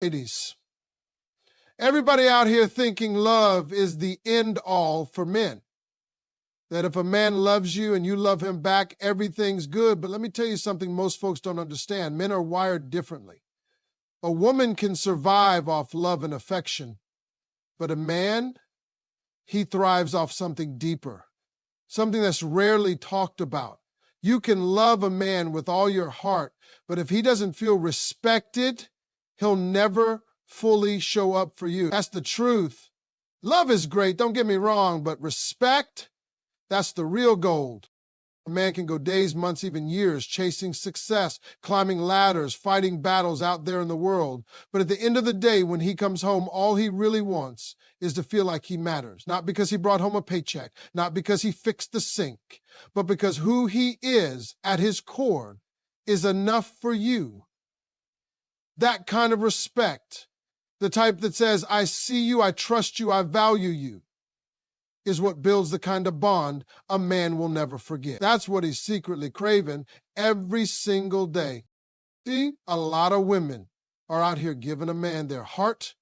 Ladies, everybody out here thinking love is the end all for men. That if a man loves you and you love him back, everything's good. But let me tell you something most folks don't understand. Men are wired differently. A woman can survive off love and affection, but a man, he thrives off something deeper, something that's rarely talked about. You can love a man with all your heart, but if he doesn't feel respected, he'll never fully show up for you. That's the truth. Love is great, don't get me wrong, but respect, that's the real gold. A man can go days, months, even years chasing success, climbing ladders, fighting battles out there in the world. But at the end of the day, when he comes home, all he really wants is to feel like he matters. Not because he brought home a paycheck, not because he fixed the sink, but because who he is at his core is enough for you. That kind of respect, the type that says, I see you, I trust you, I value you, is what builds the kind of bond a man will never forget. That's what he's secretly craving every single day. See, a lot of women are out here giving a man their heart,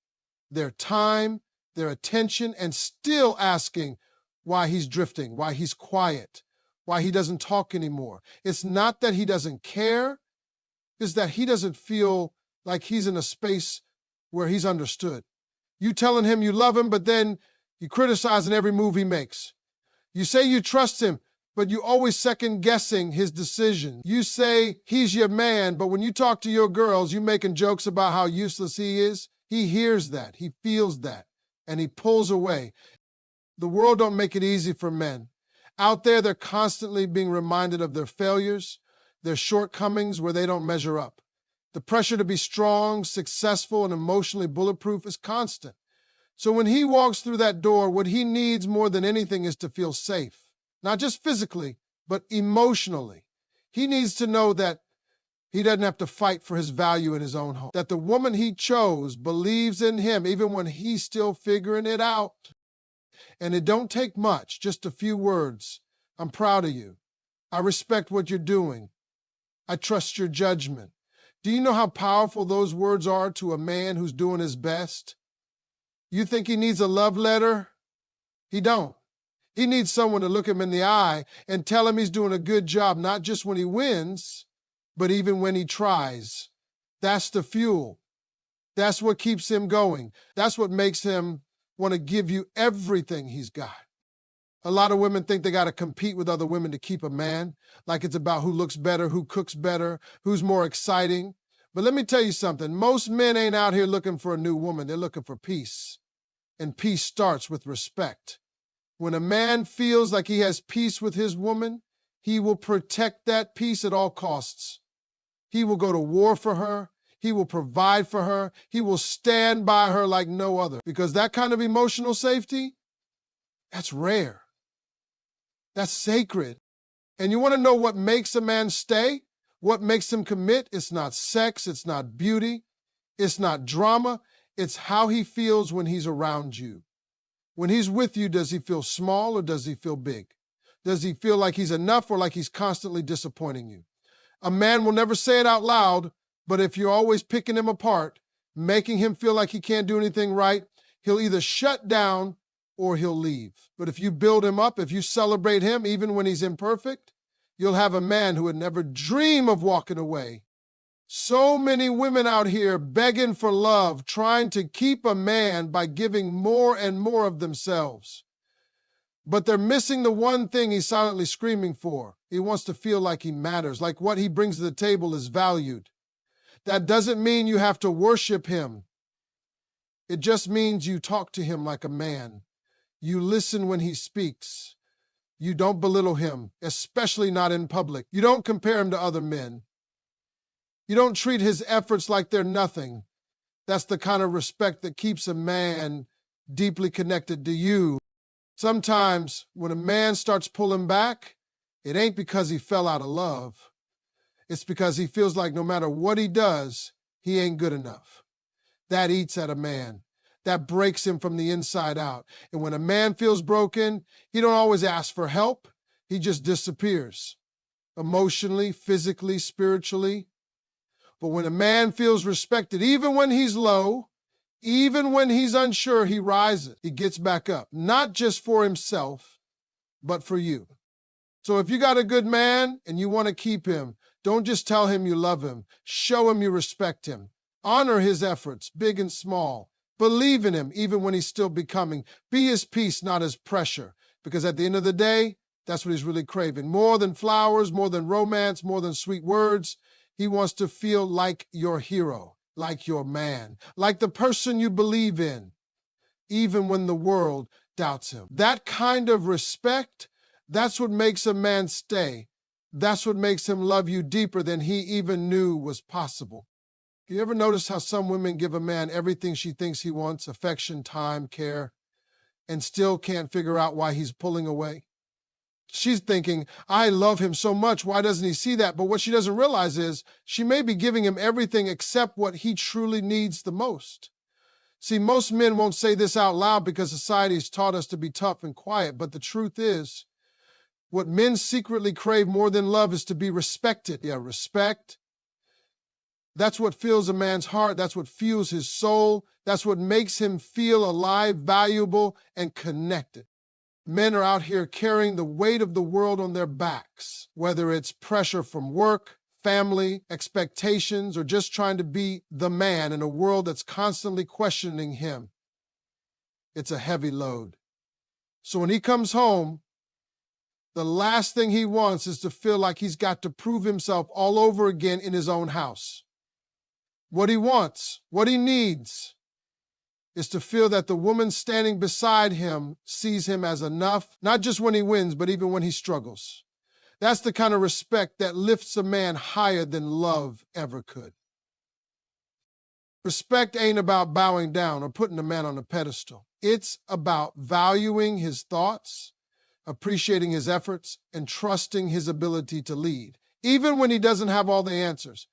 their time, their attention, and still asking why he's drifting, why he's quiet, why he doesn't talk anymore. It's not that he doesn't care, it's that he doesn't feel like he's in a space where he's understood. You telling him you love him, but then you criticizing every move he makes. You say you trust him, but you always second-guessing his decision. You say he's your man, but when you talk to your girls, you making jokes about how useless he is. He hears that, he feels that, and he pulls away. The world don't make it easy for men. Out there, they're constantly being reminded of their failures, their shortcomings where they don't measure up. The pressure to be strong, successful, and emotionally bulletproof is constant. So when he walks through that door, what he needs more than anything is to feel safe, not just physically, but emotionally. He needs to know that he doesn't have to fight for his value in his own home, that the woman he chose believes in him even when he's still figuring it out. And it don't take much, just a few words. I'm proud of you. I respect what you're doing. I trust your judgment. Do you know how powerful those words are to a man who's doing his best? You think he needs a love letter? He don't. He needs someone to look him in the eye and tell him he's doing a good job, not just when he wins, but even when he tries. That's the fuel. That's what keeps him going. That's what makes him want to give you everything he's got. A lot of women think they got to compete with other women to keep a man, like it's about who looks better, who cooks better, who's more exciting. But let me tell you something. Most men ain't out here looking for a new woman. They're looking for peace. And peace starts with respect. When a man feels like he has peace with his woman, he will protect that peace at all costs. He will go to war for her. He will provide for her. He will stand by her like no other. Because that kind of emotional safety, that's rare. That's sacred. And you want to know what makes a man stay? What makes him commit? It's not sex. It's not beauty. It's not drama. It's how he feels when he's around you. When he's with you, does he feel small or does he feel big? Does he feel like he's enough or like he's constantly disappointing you? A man will never say it out loud, but if you're always picking him apart, making him feel like he can't do anything right, he'll either shut down or he'll leave. But if you build him up, if you celebrate him, even when he's imperfect, you'll have a man who would never dream of walking away. So many women out here begging for love, trying to keep a man by giving more and more of themselves. But they're missing the one thing he's silently screaming for. He wants to feel like he matters, like what he brings to the table is valued. That doesn't mean you have to worship him. It just means you talk to him like a man. You listen when he speaks. You don't belittle him, especially not in public. You don't compare him to other men. You don't treat his efforts like they're nothing. That's the kind of respect that keeps a man deeply connected to you. Sometimes when a man starts pulling back, it ain't because he fell out of love. It's because he feels like no matter what he does, he ain't good enough. That eats at a man. That breaks him from the inside out. And when a man feels broken, he don't always ask for help. He just disappears. Emotionally, physically, spiritually. But when a man feels respected, even when he's low, even when he's unsure, he rises. He gets back up, not just for himself, but for you. So if you got a good man and you want to keep him, don't just tell him you love him. Show him you respect him. Honor his efforts, big and small. Believe in him, even when he's still becoming. Be his peace, not his pressure. Because at the end of the day, that's what he's really craving. More than flowers, more than romance, more than sweet words. He wants to feel like your hero, like your man, like the person you believe in, even when the world doubts him. That kind of respect, that's what makes a man stay. That's what makes him love you deeper than he even knew was possible. You ever notice how some women give a man everything she thinks he wants, affection, time, care, and still can't figure out why he's pulling away? She's thinking, I love him so much, why doesn't he see that? But what she doesn't realize is she may be giving him everything except what he truly needs the most. See, most men won't say this out loud because society's taught us to be tough and quiet, but the truth is, what men secretly crave more than love is to be respected. Yeah, respect. That's what fills a man's heart. That's what fuels his soul. That's what makes him feel alive, valuable, and connected. Men are out here carrying the weight of the world on their backs, whether it's pressure from work, family, expectations, or just trying to be the man in a world that's constantly questioning him. It's a heavy load. So when he comes home, the last thing he wants is to feel like he's got to prove himself all over again in his own house. What he wants, what he needs, is to feel that the woman standing beside him sees him as enough, not just when he wins, but even when he struggles. That's the kind of respect that lifts a man higher than love ever could. Respect ain't about bowing down or putting a man on a pedestal. It's about valuing his thoughts, appreciating his efforts, and trusting his ability to lead, even when he doesn't have all the answers.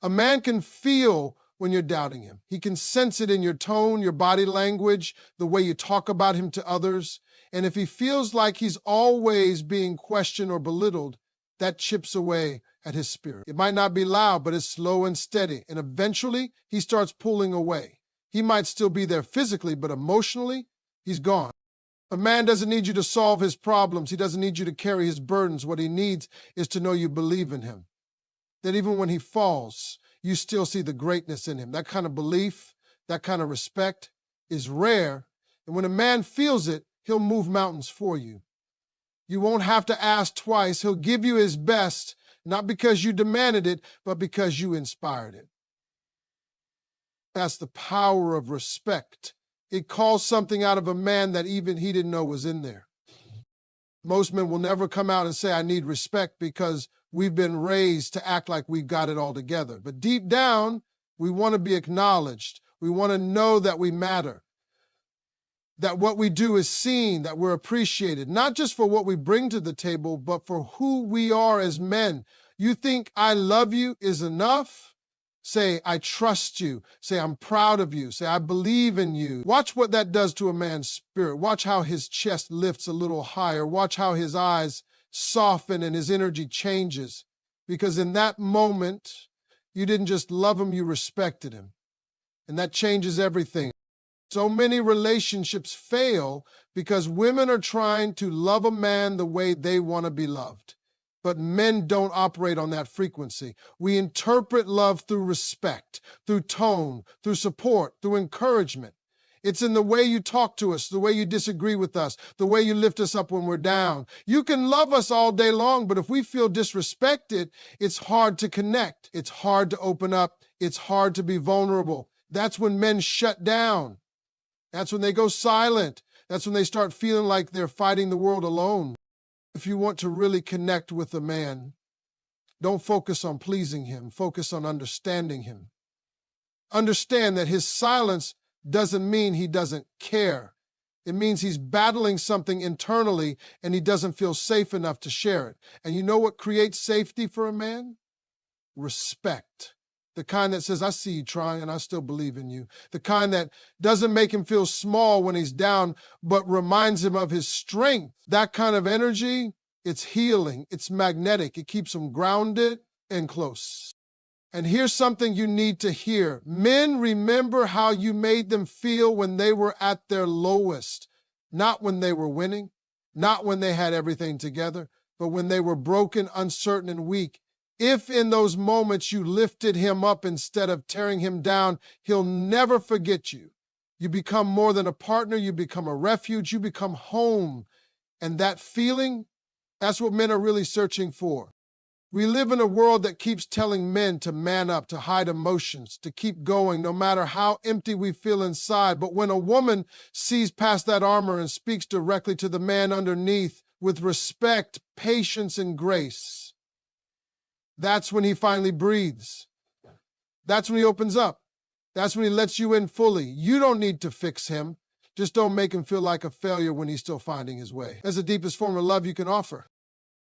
A man can feel when you're doubting him. He can sense it in your tone, your body language, the way you talk about him to others. And if he feels like he's always being questioned or belittled, that chips away at his spirit. It might not be loud, but it's slow and steady. And eventually, he starts pulling away. He might still be there physically, but emotionally, he's gone. A man doesn't need you to solve his problems. He doesn't need you to carry his burdens. What he needs is to know you believe in him. That even when he falls, you still see the greatness in him. That kind of belief, that kind of respect is rare. And when a man feels it, he'll move mountains for you. You won't have to ask twice. He'll give you his best, not because you demanded it, but because you inspired it. That's the power of respect. It calls something out of a man that even he didn't know was in there. Most men will never come out and say, I need respect, because we've been raised to act like we've got it all together. But deep down, we want to be acknowledged. We want to know that we matter, that what we do is seen, that we're appreciated, not just for what we bring to the table, but for who we are as men. You think I love you is enough? Say, I trust you. Say, I'm proud of you. Say, I believe in you. Watch what that does to a man's spirit. Watch how his chest lifts a little higher. Watch how his eyes soften and his energy changes. Because in that moment, you didn't just love him, you respected him. And that changes everything. So many relationships fail because women are trying to love a man the way they want to be loved. But men don't operate on that frequency. We interpret love through respect, through tone, through support, through encouragement. It's in the way you talk to us, the way you disagree with us, the way you lift us up when we're down. You can love us all day long, but if we feel disrespected, it's hard to connect. It's hard to open up. It's hard to be vulnerable. That's when men shut down. That's when they go silent. That's when they start feeling like they're fighting the world alone. If you want to really connect with a man, don't focus on pleasing him. Focus on understanding him. Understand that his silence doesn't mean he doesn't care. It means he's battling something internally and he doesn't feel safe enough to share it. And you know what creates safety for a man? Respect. The kind that says, I see you trying and I still believe in you. The kind that doesn't make him feel small when he's down, but reminds him of his strength. That kind of energy, it's healing, it's magnetic. It keeps him grounded and close. And here's something you need to hear. Men, remember how you made them feel when they were at their lowest, not when they were winning, not when they had everything together, but when they were broken, uncertain, and weak. If in those moments you lifted him up instead of tearing him down, he'll never forget you. You become more than a partner, you become a refuge, you become home. And that feeling, that's what men are really searching for. We live in a world that keeps telling men to man up, to hide emotions, to keep going, no matter how empty we feel inside. But when a woman sees past that armor and speaks directly to the man underneath with respect, patience, and grace, that's when he finally breathes. That's when he opens up. That's when he lets you in fully. You don't need to fix him. Just don't make him feel like a failure when he's still finding his way. That's the deepest form of love you can offer.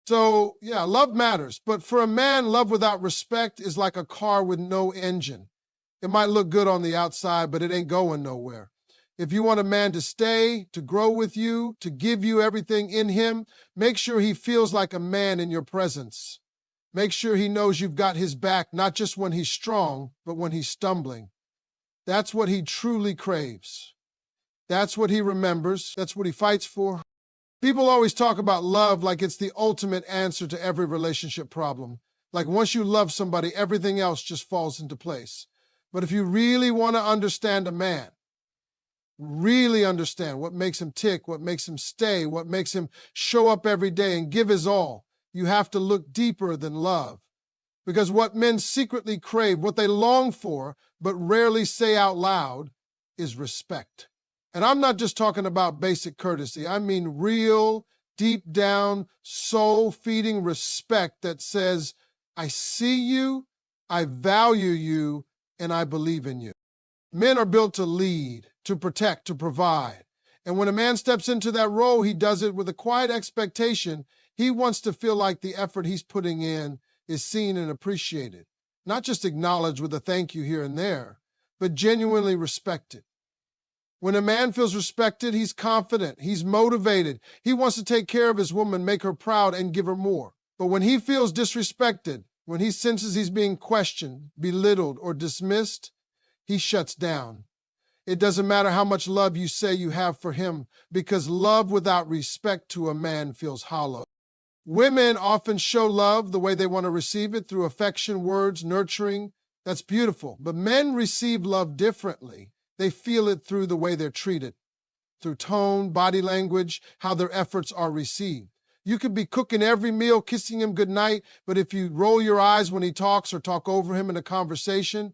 So, yeah, love matters. But for a man, love without respect is like a car with no engine. It might look good on the outside, but it ain't going nowhere. If you want a man to stay, to grow with you, to give you everything in him, make sure he feels like a man in your presence. Make sure he knows you've got his back, not just when he's strong, but when he's stumbling. That's what he truly craves. That's what he remembers. That's what he fights for. People always talk about love like it's the ultimate answer to every relationship problem. Like once you love somebody, everything else just falls into place. But if you really want to understand a man, really understand what makes him tick, what makes him stay, what makes him show up every day and give his all, you have to look deeper than love. Because what men secretly crave, what they long for, but rarely say out loud, is respect. And I'm not just talking about basic courtesy. I mean real, deep down, soul-feeding respect that says, I see you, I value you, and I believe in you. Men are built to lead, to protect, to provide. And when a man steps into that role, he does it with a quiet expectation. He wants to feel like the effort he's putting in is seen and appreciated. Not just acknowledged with a thank you here and there, but genuinely respected. When a man feels respected, he's confident, he's motivated. He wants to take care of his woman, make her proud, and give her more. But when he feels disrespected, when he senses he's being questioned, belittled, or dismissed, he shuts down. It doesn't matter how much love you say you have for him, because love without respect to a man feels hollow. Women often show love the way they want to receive it, through affection, words, nurturing. That's beautiful. But men receive love differently. They feel it through the way they're treated, through tone, body language, how their efforts are received. You could be cooking every meal, kissing him goodnight, but if you roll your eyes when he talks or talk over him in a conversation,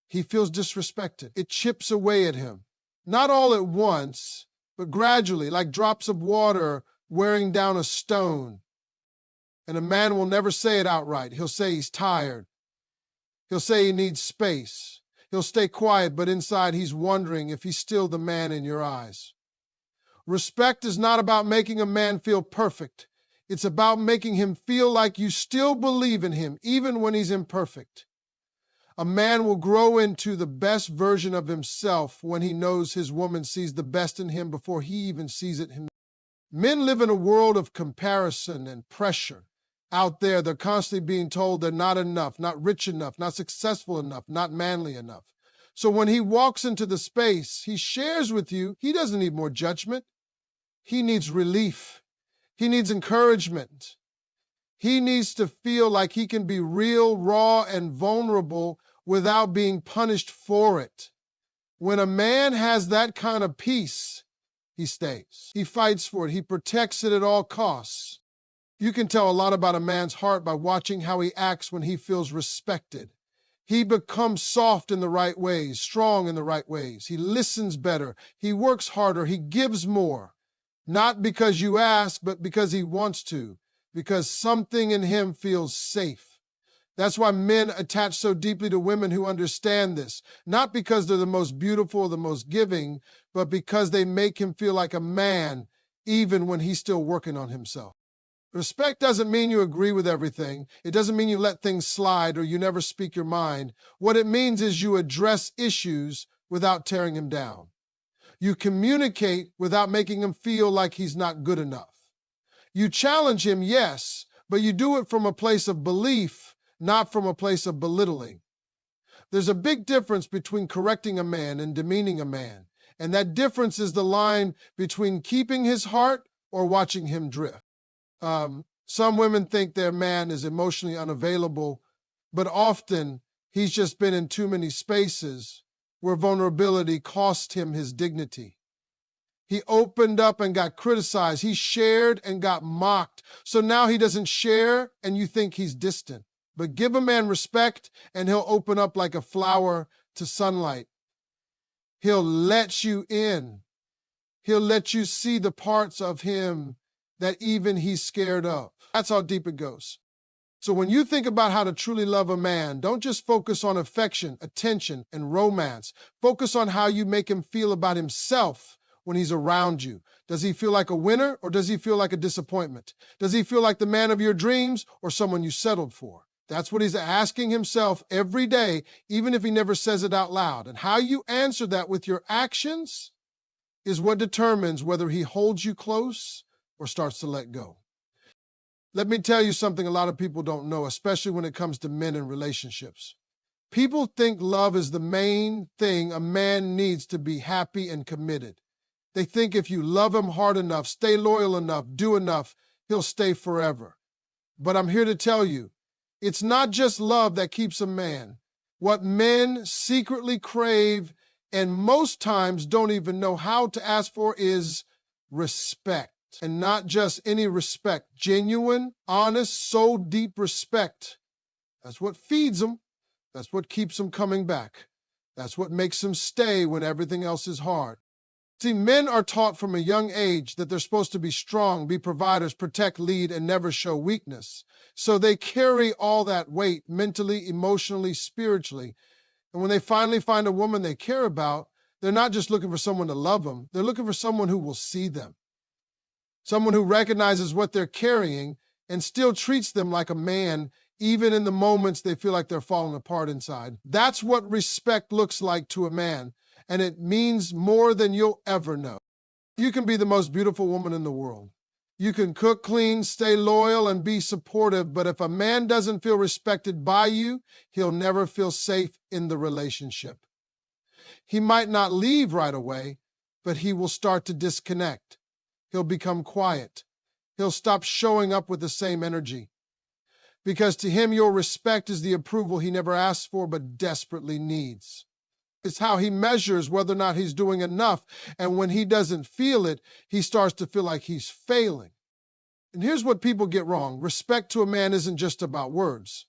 he feels disrespected. It chips away at him. Not all at once, but gradually, like drops of water wearing down a stone. And a man will never say it outright. He'll say he's tired. He'll say he needs space. He'll stay quiet, but inside he's wondering if he's still the man in your eyes. Respect is not about making a man feel perfect. It's about making him feel like you still believe in him, even when he's imperfect. A man will grow into the best version of himself when he knows his woman sees the best in him before he even sees it himself. Men live in a world of comparison and pressure. Out there, they're constantly being told they're not enough, not rich enough, not successful enough, not manly enough. So when he walks into the space he shares with you, he doesn't need more judgment. He needs relief. He needs encouragement. He needs to feel like he can be real, raw, and vulnerable without being punished for it. When a man has that kind of peace, he stays. He fights for it. He protects it at all costs. You can tell a lot about a man's heart by watching how he acts when he feels respected. He becomes soft in the right ways, strong in the right ways. He listens better. He works harder. He gives more. Not because you ask, but because he wants to, because something in him feels safe. That's why men attach so deeply to women who understand this, not because they're the most beautiful or the most giving, but because they make him feel like a man, even when he's still working on himself. Respect doesn't mean you agree with everything. It doesn't mean you let things slide or you never speak your mind. What it means is you address issues without tearing him down. You communicate without making him feel like he's not good enough. You challenge him, yes, but you do it from a place of belief, not from a place of belittling. There's a big difference between correcting a man and demeaning a man. And that difference is the line between keeping his heart or watching him drift. Some women think their man is emotionally unavailable, but often he's just been in too many spaces where vulnerability cost him his dignity. He opened up and got criticized. He shared and got mocked. So now he doesn't share and you think he's distant. But give a man respect and he'll open up like a flower to sunlight. He'll let you in. He'll let you see the parts of him that even he's scared of. That's how deep it goes. So when you think about how to truly love a man, don't just focus on affection, attention, and romance. Focus on how you make him feel about himself when he's around you. Does he feel like a winner or does he feel like a disappointment? Does he feel like the man of your dreams or someone you settled for? That's what he's asking himself every day, even if he never says it out loud. And how you answer that with your actions is what determines whether he holds you close or starts to let go. Let me tell you something a lot of people don't know, especially when it comes to men and relationships. People think love is the main thing a man needs to be happy and committed. They think if you love him hard enough, stay loyal enough, do enough, he'll stay forever. But I'm here to tell you, it's not just love that keeps a man. What men secretly crave and most times don't even know how to ask for is respect. And not just any respect, genuine, honest, soul deep respect. That's what feeds them. That's what keeps them coming back. That's what makes them stay when everything else is hard. See, men are taught from a young age that they're supposed to be strong, be providers, protect, lead, and never show weakness. So they carry all that weight mentally, emotionally, spiritually. And when they finally find a woman they care about, they're not just looking for someone to love them. They're looking for someone who will see them. Someone who recognizes what they're carrying and still treats them like a man, even in the moments they feel like they're falling apart inside. That's what respect looks like to a man, and it means more than you'll ever know. You can be the most beautiful woman in the world. You can cook clean, stay loyal, and be supportive, but if a man doesn't feel respected by you, he'll never feel safe in the relationship. He might not leave right away, but he will start to disconnect. He'll become quiet. He'll stop showing up with the same energy. Because to him, your respect is the approval he never asks for but desperately needs. It's how he measures whether or not he's doing enough. And when he doesn't feel it, he starts to feel like he's failing. And here's what people get wrong. Respect to a man isn't just about words.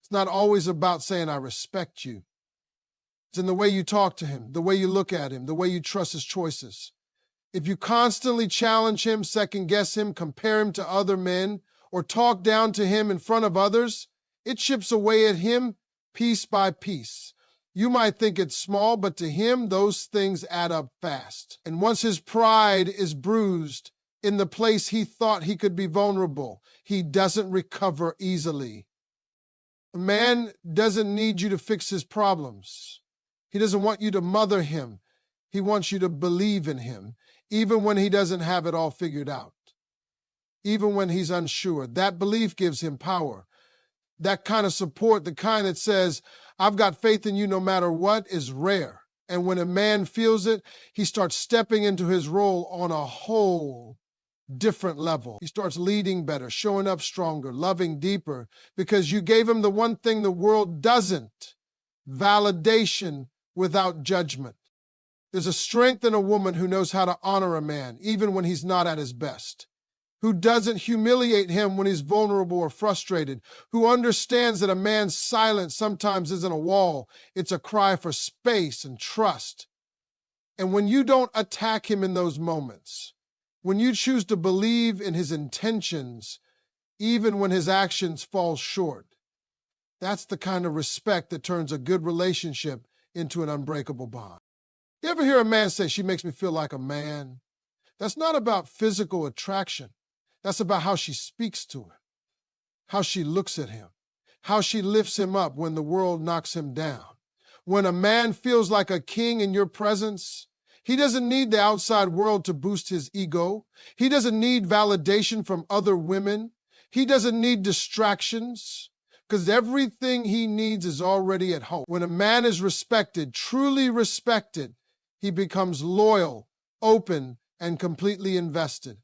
It's not always about saying, I respect you. It's in the way you talk to him, the way you look at him, the way you trust his choices. If you constantly challenge him, second-guess him, compare him to other men, or talk down to him in front of others, it chips away at him piece by piece. You might think it's small, but to him, those things add up fast. And once his pride is bruised in the place he thought he could be vulnerable, he doesn't recover easily. A man doesn't need you to fix his problems. He doesn't want you to mother him. He wants you to believe in him, even when he doesn't have it all figured out, even when he's unsure. That belief gives him power. That kind of support, the kind that says, I've got faith in you no matter what, is rare. And when a man feels it, he starts stepping into his role on a whole different level. He starts leading better, showing up stronger, loving deeper, because you gave him the one thing the world doesn't: validation without judgment. There's a strength in a woman who knows how to honor a man, even when he's not at his best, who doesn't humiliate him when he's vulnerable or frustrated, who understands that a man's silence sometimes isn't a wall, it's a cry for space and trust. And when you don't attack him in those moments, when you choose to believe in his intentions, even when his actions fall short, that's the kind of respect that turns a good relationship into an unbreakable bond. You ever hear a man say, she makes me feel like a man? That's not about physical attraction. That's about how she speaks to him, how she looks at him, how she lifts him up when the world knocks him down. When a man feels like a king in your presence, he doesn't need the outside world to boost his ego. He doesn't need validation from other women. He doesn't need distractions. because everything he needs is already at home. When a man is respected, truly respected, he becomes loyal, open, and completely invested.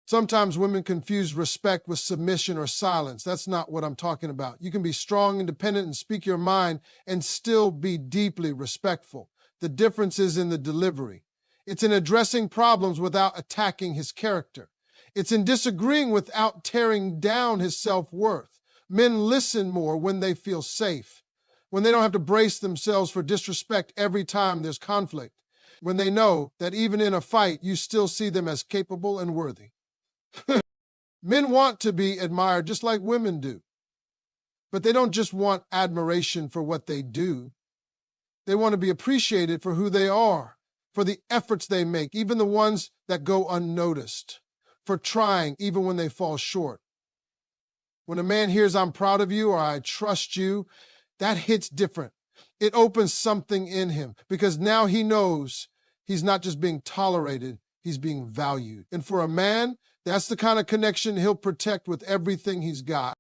Sometimes women confuse respect with submission or silence. That's not what I'm talking about. You can be strong, independent, and speak your mind and still be deeply respectful. The difference is in the delivery. It's in addressing problems without attacking his character. It's in disagreeing without tearing down his self-worth. Men listen more when they feel safe, when they don't have to brace themselves for disrespect every time there's conflict, when they know that even in a fight, you still see them as capable and worthy. Men want to be admired just like women do, but they don't just want admiration for what they do. They want to be appreciated for who they are, for the efforts they make, even the ones that go unnoticed, for trying even when they fall short. When a man hears, "I'm proud of you," or "I trust you," that hits different. It opens something in him because now he knows he's not just being tolerated, he's being valued. And for a man, that's the kind of connection he'll protect with everything he's got.